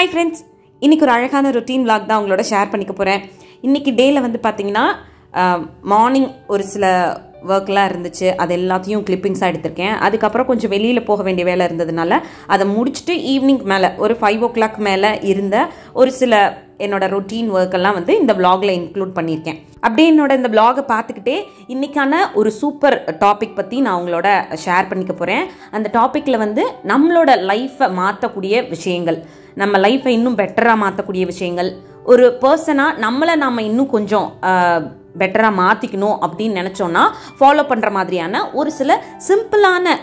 Hi friends, இன்னைக்கு ஒரு அழகான ரொட்டீன் vlog தான் உங்களோட ஷேர் பண்ணிக்க போறேன். இன்னைக்கு டேல வந்து பாத்தீங்கன்னா மார்னிங் ஒரு சில வர்க்லாம் இருந்துச்சு. அது எல்லாத்தையும் கிளிப்பிங்ஸா எடுத்துர்க்கேன். அதுக்கு அப்புறம் கொஞ்சம் வெளியில போக வேண்டிய வேலை இருந்ததனால அதை முடிச்சிட்டு ஈவினிங் மேல ஒரு 5 o'clock மேல இருந்த ஒரு சில என்னோட ரொட்டீன் வர்க் எல்லாம் வந்து இந்த vlogல இன்க்ளூட் பண்ணியிருக்கேன். அப்படியே என்னோட இந்த vlog-ஐ பார்த்துக்கிட்டே இன்னைக்கான ஒரு சூப்பர் டாபிக் பற்றி நான் உங்களோட ஷேர் பண்ணிக்க போகிறேன். அந்த டாப்பிக்கில் வந்து நம்மளோட லைஃப்பை மாற்றக்கூடிய விஷயங்கள், நம்ம லைஃப்பை இன்னும் பெட்டராக மாற்றக்கூடிய விஷயங்கள், ஒரு பர்சனாக நம்மளை நாம் இன்னும் கொஞ்சம் பெட்டராக மாற்றிக்கணும் அப்படின்னு நினச்சோன்னா ஃபாலோ பண்ணுற மாதிரியான ஒரு சில சிம்பிளான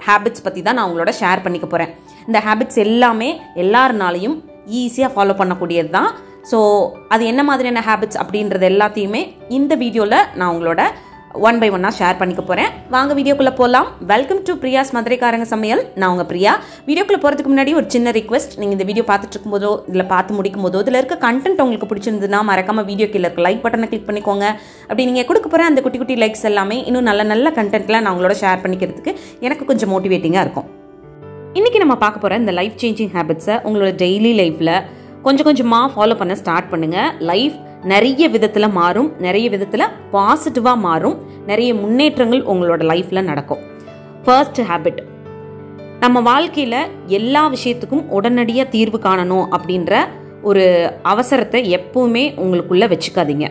ஹேபிட்ஸ் பற்றி தான் நான் உங்களோட ஷேர் பண்ணிக்க போகிறேன். இந்த ஹேபிட்ஸ் எல்லாமே எல்லாருனாலையும் ஈஸியாக ஃபாலோ பண்ணக்கூடியது தான். ஸோ அது என்ன மாதிரியான ஹேபிட்ஸ் அப்படின்றது எல்லாத்தையுமே இந்த வீடியோவில் நான் உங்களோட ஒன் பை ஒன்னாக ஷேர் பண்ணிக்க போகிறேன். வாங்க வீடியோக்குள்ளே போகலாம். வெல்கம் டு பிரியாஸ் மதுரைக்காரங்க சமையல். நான் உங்கள் பிரியா. வீடியோக்குள்ளே போகிறதுக்கு முன்னாடி ஒரு சின்ன ரிக்வெஸ்ட், நீங்கள் இந்த வீடியோ பார்த்துட்டு இருக்கும்போதோ இதில் பார்த்து முடிக்கும் போதோ இதில் இருக்க கண்டென்ட் உங்களுக்கு பிடிச்சிருந்ததுன்னா மறக்காமல் வீடியோ கீழே இருக்க லைக் பட்டனை கிளிக் பண்ணிக்கோங்க. அப்படி நீங்கள் கொடுக்க போகிற அந்த குட்டி குட்டி லைக்ஸ் எல்லாமே இன்னும் நல்ல நல்ல கண்டென்ட்லாம் நான் உங்களோட ஷேர் பண்ணிக்கிறதுக்கு எனக்கு கொஞ்சம் மோட்டிவேட்டிங்காக இருக்கும். இன்றைக்கி நம்ம பார்க்க போகிற இந்த லைஃப் சேஞ்சிங் ஹேபிட்ஸை உங்களோட டெய்லி லைஃப்பில் கொஞ்சம் கொஞ்சமாக ஃபாலோ பண்ண ஸ்டார்ட் பண்ணுங்கள். லைஃப் நிறைய விதத்தில் மாறும், நிறைய விதத்தில் பாசிட்டிவாக மாறும், நிறைய முன்னேற்றங்கள் உங்களோட லைஃப்பில் நடக்கும். ஃபர்ஸ்ட் ஹேபிட், நம்ம வாழ்க்கையில் எல்லா விஷயத்துக்கும் உடனடியாக தீர்வு காணணும் அப்படின்ற ஒரு அவசரத்தை எப்பவுமே உங்களுக்குள்ளே வச்சுக்காதீங்க.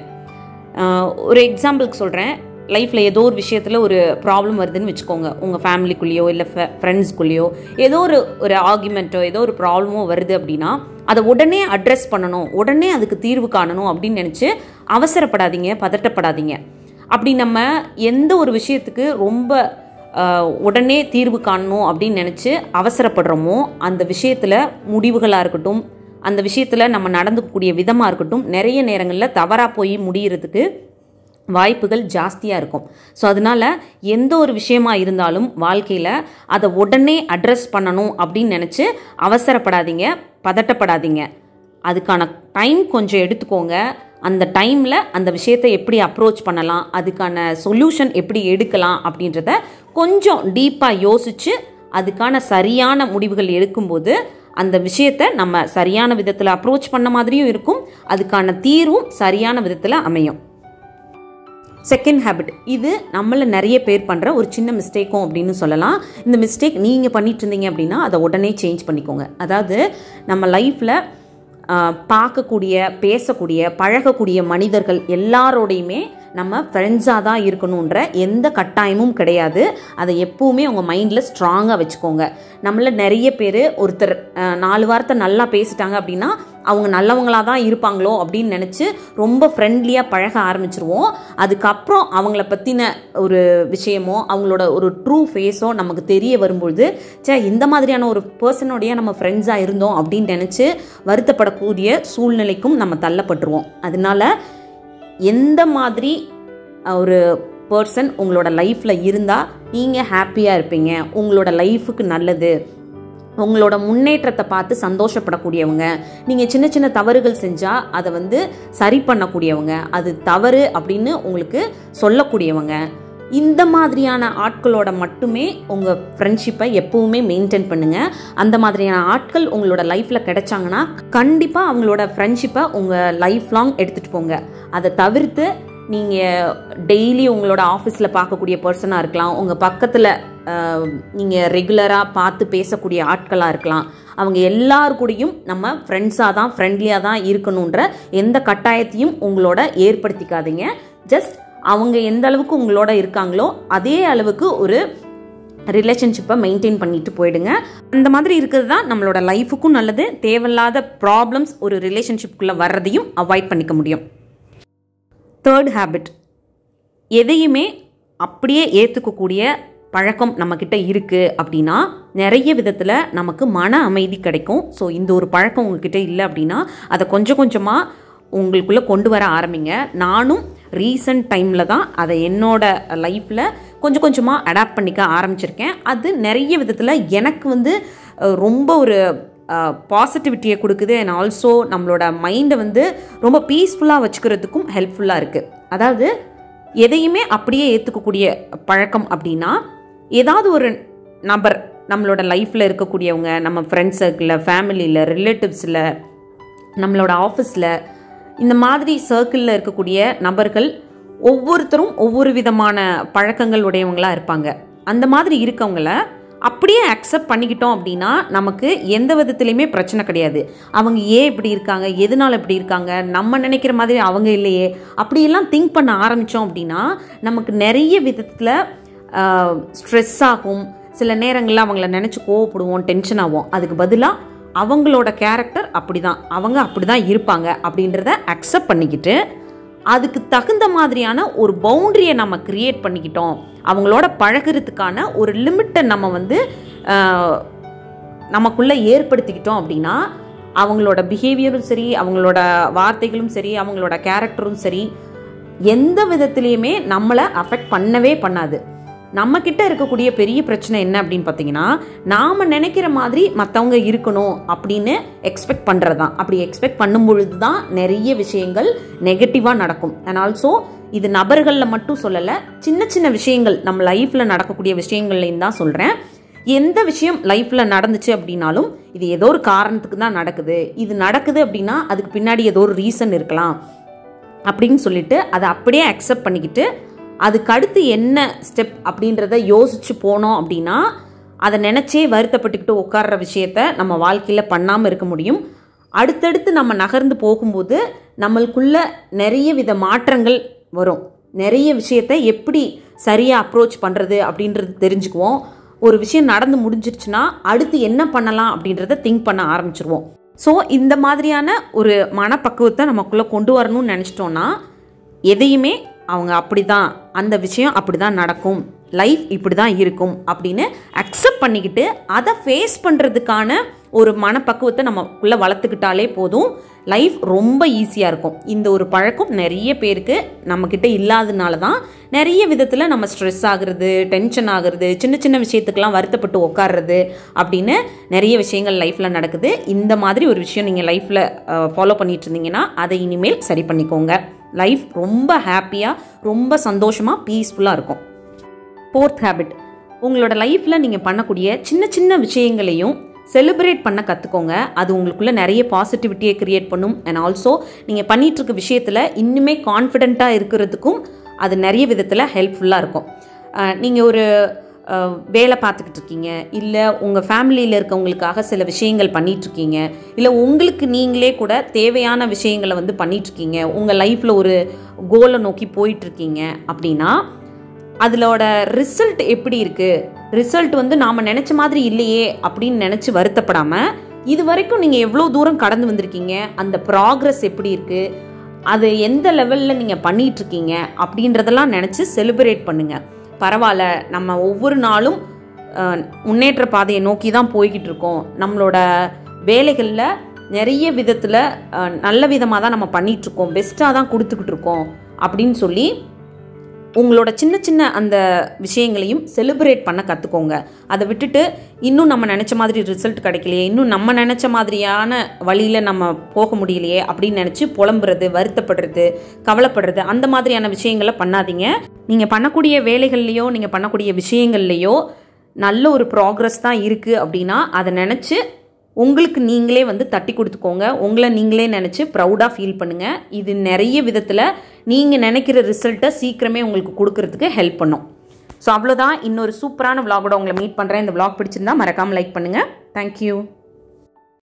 ஒரு எக்ஸாம்பிளுக்கு சொல்கிறேன். லைஃப்பில் ஏதோ ஒரு விஷயத்தில் ஒரு ப்ராப்ளம் வருதுன்னு வச்சுக்கோங்க. உங்கள் ஃபேமிலிக்குள்ளேயோ இல்லை ஃப்ரெண்ட்ஸ்குள்ளேயோ ஏதோ ஒரு ஆர்குமெண்ட்டோ ஏதோ ஒரு ப்ராப்ளமோ வருது அப்படின்னா அதை உடனே அட்ரஸ் பண்ணணும், உடனே அதுக்கு தீர்வு காணணும் அப்படின்னு நினச்சி அவசரப்படாதீங்க, பதட்டப்படாதீங்க. அப்படி நம்ம எந்த ஒரு விஷயத்துக்கு ரொம்ப உடனே தீர்வு காணணும் அப்படின்னு நினச்சி அவசரப்படுறோமோ அந்த விஷயத்தில் முடிவுகளாக இருக்கட்டும், அந்த விஷயத்தில் நம்ம நடந்துக்கக்கூடிய விதமாக இருக்கட்டும், நிறைய நேரங்களில் தவறாக போய் முடிகிறதுக்கு வாய்ப்புகள் ஜாஸ்தியாக இருக்கும். ஸோ அதனால் எந்த ஒரு விஷயமா இருந்தாலும் வாழ்க்கையில் அதை உடனே அட்ரஸ் பண்ணணும் அப்படின்னு நினச்சி அவசரப்படாதீங்க, பதட்டப்படாதீங்க. அதுக்கான டைம் கொஞ்சம் எடுத்துக்கோங்க. அந்த டைமில் அந்த விஷயத்தை எப்படி அப்ரோச் பண்ணலாம், அதுக்கான சொல்யூஷன் எப்படி எடுக்கலாம் அப்படின்றத கொஞ்சம் டீப்பாக யோசித்து அதுக்கான சரியான முடிவுகள் எடுக்கும்போது அந்த விஷயத்தை நம்ம சரியான விதத்தில் அப்ரோச் பண்ண மாதிரியும் இருக்கும், அதுக்கான தீர்வும் சரியான விதத்தில் அமையும். செகண்ட் ஹேபிட், இது நம்மள நிறைய பேர் பண்ணுற ஒரு சின்ன மிஸ்டேக்கும் அப்படின்னு சொல்லலாம். இந்த மிஸ்டேக் நீங்கள் பண்ணிட்டு இருந்தீங்க அப்படின்னா அதை உடனே சேஞ்ச் பண்ணிக்கோங்க. அதாவது நம்ம லைஃப்பில் பார்க்கக்கூடிய, பேசக்கூடிய, பழகக்கூடிய மனிதர்கள் எல்லாரோடையுமே நம்ம ஃப்ரெண்ட்ஸாக தான் இருக்கணுன்ற எந்த கட்டாயமும் கிடையாது. அதை எப்பவுமே உங்கள் மைண்டில் ஸ்ட்ராங்காக வச்சுக்கோங்க. நம்மள நிறைய பேர் ஒருத்தர் 4 வார்த்தை நல்லா பேசிட்டாங்க அப்படின்னா அவங்க நல்லவங்களாக தான் இருப்பாங்களோ அப்படின்னு நினச்சி ரொம்ப ஃப்ரெண்ட்லியாக பழக ஆரம்பிச்சிருவோம். அதுக்கப்புறம் அவங்கள பற்றின ஒரு விஷயமோ அவங்களோட ஒரு ட்ரூ ஃபேஸோ நமக்கு தெரிய வரும்பொழுது இந்த மாதிரியான ஒரு பர்சனோடைய நம்ம ஃப்ரெண்ட்ஸாக இருந்தோம் அப்படின்னு நினச்சி வருத்தப்படக்கூடிய சூழ்நிலைக்கும் நம்ம தள்ளப்பட்டுருவோம். அதனால எந்த மாதிரி ஒரு பர்சன் உங்களோட லைஃப்பில் இருந்தால் நீங்கள் ஹாப்பியாக இருப்பீங்க, உங்களோட லைஃபுக்கு நல்லது, உங்களோட முன்னேற்றத்தை பார்த்து சந்தோஷப்படக்கூடியவங்க, நீங்கள் சின்ன சின்ன தவறுகள் செஞ்சால் அதை வந்து சரி பண்ணக்கூடியவங்க, அது தவறு அப்படின்னு உங்களுக்கு சொல்லக்கூடியவங்க, இந்த மாதிரியான ஆட்களோட மட்டுமே உங்கள் ஃப்ரெண்ட்ஷிப்பை எப்பவுமே மெயின்டைன் பண்ணுங்கள். அந்த மாதிரியான ஆட்கள் உங்களோட லைஃப்பில் கிடைச்சாங்கன்னா கண்டிப்பாக அவங்களோட ஃப்ரெண்ட்ஷிப்பை உங்கள் லைஃப் லாங் எடுத்துகிட்டு போங்க. அதை தவிர்த்து நீங்கள் டெய்லி உங்களோட ஆஃபீஸில் பார்க்கக்கூடிய பர்சனாக இருக்கலாம், உங்கள் பக்கத்தில் நீங்கள் ரெகுலராக பார்த்து பேசக்கூடிய ஆட்களாக இருக்கலாம், அவங்க எல்லாருக்கூடையும் நம்ம ஃப்ரெண்ட்ஸாக தான், ஃப்ரெண்ட்லியாக தான் இருக்கணுன்ற எந்த கட்டாயத்தையும் உங்களோட ஏற்படுத்திக்காதீங்க. ஜஸ்ட் அவங்க எந்த அளவுக்கு உங்களோட இருக்காங்களோ அதே அளவுக்கு ஒரு ரிலேஷன்ஷிப்பை மெயின்டைன் பண்ணிட்டு போயிடுங்க. அந்த மாதிரி இருக்கிறது தான் நம்மளோட லைஃபுக்கும் நல்லது. தேவையில்லாத ப்ராப்ளம்ஸ் ஒரு ரிலேஷன்ஷிப்புக்குள்ளே வர்றதையும் அவாய்ட் பண்ணிக்க முடியும். தேர்ட் ஹேபிட், எதையுமே அப்படியே ஏற்றுக்கக்கூடிய பழக்கம் நம்மக்கிட்ட இருக்குது அப்படின்னா நிறைய விதத்தில் நமக்கு மன அமைதி கிடைக்கும். ஸோ இந்த ஒரு பழக்கம் உங்ககிட்ட இல்லை அப்படின்னா அதை கொஞ்சம் கொஞ்சமாக உங்களுக்குள்ளே கொண்டு வர ஆரம்பிங்க. நானும் ரீசன்ட் டைமில் தான் அதை என்னோட லைஃப்பில் கொஞ்சம் கொஞ்சமாக அடாப்ட் பண்ணிக்க ஆரம்பிச்சிருக்கேன். அது நிறைய விதத்தில் எனக்கு வந்து ரொம்ப ஒரு பாசிட்டிவிட்டியை கொடுக்குது. அண்ட் ஆல்சோ நம்மளோட மைண்டை வந்து ரொம்ப பீஸ்ஃபுல்லாக வச்சுக்கிறதுக்கும் ஹெல்ப்ஃபுல்லாக இருக்குது. அதாவது எதையுமே அப்படியே ஏற்றுக்கக்கூடிய பழக்கம் அப்படின்னா ஏதாவது ஒரு நபர் நம்மளோட லைஃப்பில் இருக்கக்கூடியவங்க, நம்ம ஃப்ரெண்ட்ஸ் சர்க்கிளில், ஃபேமிலியில், ரிலேட்டிவ்ஸில், நம்மளோட ஆஃபீஸில், இந்த மாதிரி சர்க்கிளில் இருக்கக்கூடிய நபர்கள் ஒவ்வொருத்தரும் ஒவ்வொரு விதமான பழக்கங்கள் உடையவங்களாக இருப்பாங்க. அந்த மாதிரி இருக்கவங்கள அப்படியே அக்செப்ட் பண்ணிக்கிட்டோம் அப்படின்னா நமக்கு எந்த விதத்துலையுமே பிரச்சனை கிடையாது. அவங்க ஏன் இப்படி இருக்காங்க, எதனால் இப்படி இருக்காங்க, நம்ம நினைக்கிற மாதிரி அவங்க இல்லையே, அப்படியெல்லாம் திங்க் பண்ண ஆரம்பித்தோம் அப்படின்னா நமக்கு நிறைய விதத்தில் ஸ்ட்ரெஸ் ஆகும். சில நேரங்களில் அவங்கள நினச்சி கோவப்படுவோம், டென்ஷன் ஆகும். அதுக்கு பதிலாக அவங்களோட கேரக்டர் அப்படி தான், அவங்க அப்படி தான் இருப்பாங்க அப்படின்றத அக்செப்ட் பண்ணிக்கிட்டு அதுக்கு தகுந்த மாதிரியான ஒரு பவுண்டரியை நம்ம கிரியேட் பண்ணிக்கிட்டோம், அவங்களோட பழகிறதுக்கான ஒரு லிமிட்டை நம்ம வந்து நமக்குள்ளே ஏற்படுத்திக்கிட்டோம் அப்படின்னா அவங்களோட பிஹேவியரும் சரி, அவங்களோட வார்த்தைகளும் சரி, அவங்களோட கேரக்டரும் சரி, எந்த விதத்துலேயுமே நம்மளை அஃபெக்ட் பண்ணவே பண்ணாது. நம்மக்கிட்ட இருக்கக்கூடிய பெரிய பிரச்சனை என்ன அப்படின்னு பார்த்தீங்கன்னா, நாம் நினைக்கிற மாதிரி மற்றவங்க இருக்கணும் அப்படின்னு எக்ஸ்பெக்ட் பண்ணுறது தான். அப்படி எக்ஸ்பெக்ட் பண்ணும் பொழுது தான் நிறைய விஷயங்கள் நெகட்டிவாக நடக்கும். அண்ட் ஆல்சோ இது நபர்களில் மட்டும் சொல்லலை, சின்ன சின்ன விஷயங்கள் நம்ம லைஃப்பில் நடக்கக்கூடிய விஷயங்கள்லையும் தான் சொல்கிறேன். எந்த விஷயம் லைஃப்பில் நடந்துச்சு அப்படின்னாலும் இது ஏதோ ஒரு காரணத்துக்கு தான் நடக்குது, இது நடக்குது அப்படின்னா அதுக்கு பின்னாடி ஏதோ ஒரு ரீசன் இருக்கலாம் அப்படின்னு சொல்லிட்டு அதை அப்படியே அக்செப்ட் பண்ணிக்கிட்டு அதுக்கு அடுத்து என்ன ஸ்டெப் அப்படின்றத யோசிச்சு போனோம் அப்படின்னா அதை நினச்சே வருத்தப்பட்டுக்கிட்டு உட்கார்ற விஷயத்த நம்ம வாழ்க்கையில் பண்ணாமல் இருக்க முடியும். அடுத்தடுத்து நம்ம நகர்ந்து போகும்போது நம்மளுக்குள்ள நிறைய வித மாற்றங்கள் வரும். நிறைய விஷயத்த எப்படி சரியாக அப்ரோச் பண்ணுறது அப்படின்றது தெரிஞ்சுக்குவோம். ஒரு விஷயம் நடந்து முடிஞ்சிருச்சுன்னா அடுத்து என்ன பண்ணலாம் அப்படின்றத திங்க் பண்ண ஆரம்பிச்சிருவோம். ஸோ இந்த மாதிரியான ஒரு மனப்பக்குவத்தை நமக்குள்ளே கொண்டு வரணும்னு நினச்சிட்டோன்னா எதையுமே அவங்க அப்படி தான், அந்த விஷயம் அப்படி தான் நடக்கும், லைஃப் இப்படி தான் இருக்கும் அப்படின்னு அக்செப்ட் பண்ணிக்கிட்டு அதை ஃபேஸ் பண்ணுறதுக்கான ஒரு மனப்பக்குவத்தை நமக்குள்ளே வளர்த்துக்கிட்டாலே போதும், லைஃப் ரொம்ப ஈஸியாக இருக்கும். இந்த ஒரு பழக்கம் நிறைய பேருக்கு நம்மக்கிட்ட இல்லாததுனால தான் நிறைய விதத்தில் நம்ம ஸ்ட்ரெஸ் ஆகுறது, டென்ஷன் ஆகுறது, சின்ன சின்ன விஷயத்துக்கெல்லாம் வருத்தப்பட்டு உட்கார்றது அப்படின்னு நிறைய விஷயங்கள் லைஃப்பில் நடக்குது. இந்த மாதிரி ஒரு விஷயம் நீங்கள் லைஃப்பில் ஃபாலோ பண்ணிட்டு இருந்தீங்கன்னா அதை இனிமேல் சரி பண்ணிக்கோங்க. லைஃப் ரொம்ப ஹாப்பியாக, ரொம்ப சந்தோஷமாக, பீஸ்ஃபுல்லாக இருக்கும். 4th ஹேபிட், உங்களோட லைஃப்பில் நீங்கள் பண்ணக்கூடிய சின்ன சின்ன விஷயங்களையும் செலிப்ரேட் பண்ண கற்றுக்கோங்க. அது உங்களுக்குள்ளே நிறைய பாசிட்டிவிட்டியை க்ரியேட் பண்ணும். அண்ட் ஆல்சோ நீங்கள் பண்ணிகிட்ருக்க விஷயத்தில் இன்னுமே கான்ஃபிடெண்ட்டாக இருக்கிறதுக்கும் அது நிறைய விதத்தில் ஹெல்ப்ஃபுல்லாக இருக்கும். நீங்கள் ஒரு வேலை பார்த்துக்கிட்டு இருக்கீங்க, இல்லை உங்கள் ஃபேமிலியில் இருக்கவங்களுக்காக சில விஷயங்கள் பண்ணிகிட்ருக்கீங்க, இல்லை உங்களுக்கு நீங்களே கூட தேவையான விஷயங்களை வந்து பண்ணிகிட்ருக்கீங்க, உங்கள் லைஃப்பில் ஒரு கோலை நோக்கி போயிட்டுருக்கீங்க அப்படின்னா அதிலோட ரிசல்ட் எப்படி இருக்குது, ரிசல்ட் வந்து நாம் நினச்ச மாதிரி இல்லையே அப்படின்னு நினச்சி வருத்தப்படாமல் இது வரைக்கும் நீங்கள் எவ்வளோ தூரம் கடந்து வந்திருக்கீங்க, அந்த ப்ராக்ரஸ் எப்படி இருக்குது, அது எந்த லெவலில் நீங்கள் பண்ணிகிட்ருக்கீங்க அப்படின்றதெல்லாம் நினச்சி செலிப்ரேட் பண்ணுங்கள். பரவாயில்ல, நம்ம ஒவ்வொரு நாளும் முன்னேற்ற பாதையை நோக்கி தான் போய்கிட்டு இருக்கோம், நம்மளோட வேலைகளில் நிறைய விதத்தில் நல்ல விதமாக தான் நம்ம பண்ணிகிட்ருக்கோம், பெஸ்ட்டாக தான் கொடுத்துக்கிட்டு இருக்கோம் அப்படின்னு சொல்லி உங்களோட சின்ன சின்ன அந்த விஷயங்களையும் செலிப்ரேட் பண்ண கற்றுக்கோங்க. அதை விட்டுட்டு இன்னும் நம்ம நினச்ச மாதிரி ரிசல்ட் கிடைக்கலையே, இன்னும் நம்ம நினச்ச மாதிரியான வழியில் நம்ம போக முடியலையே அப்படின்னு நினச்சி புலம்புறது, வருத்தப்படுறது, கவலைப்படுறது, அந்த மாதிரியான விஷயங்களை பண்ணாதீங்க. நீங்கள் பண்ணக்கூடிய வேலைகள்லையோ நீங்கள் பண்ணக்கூடிய விஷயங்கள்லையோ நல்ல ஒரு ப்ராக்ரஸ் தான் இருக்குது அப்படின்னா அதை நினச்சி உங்களுக்கு நீங்களே வந்து தட்டி கொடுத்துக்கோங்க. உங்களை நீங்களே நினச்சி ப்ரௌடாக ஃபீல் பண்ணுங்கள். இது நிறைய விதத்தில் நீங்கள் நினைக்கிற ரிசல்ட்டை சீக்கிரமே உங்களுக்கு கொடுக்கறதுக்கு ஹெல்ப் பண்ணும். ஸோ அவ்வளோதான். இன்னொரு சூப்பரான விலாகோட உங்களை மீட் பண்ணுறேன். இந்த விலாக் பிடிச்சிருந்தா மறக்காமல் லைக் பண்ணுங்கள். தேங்க்யூ.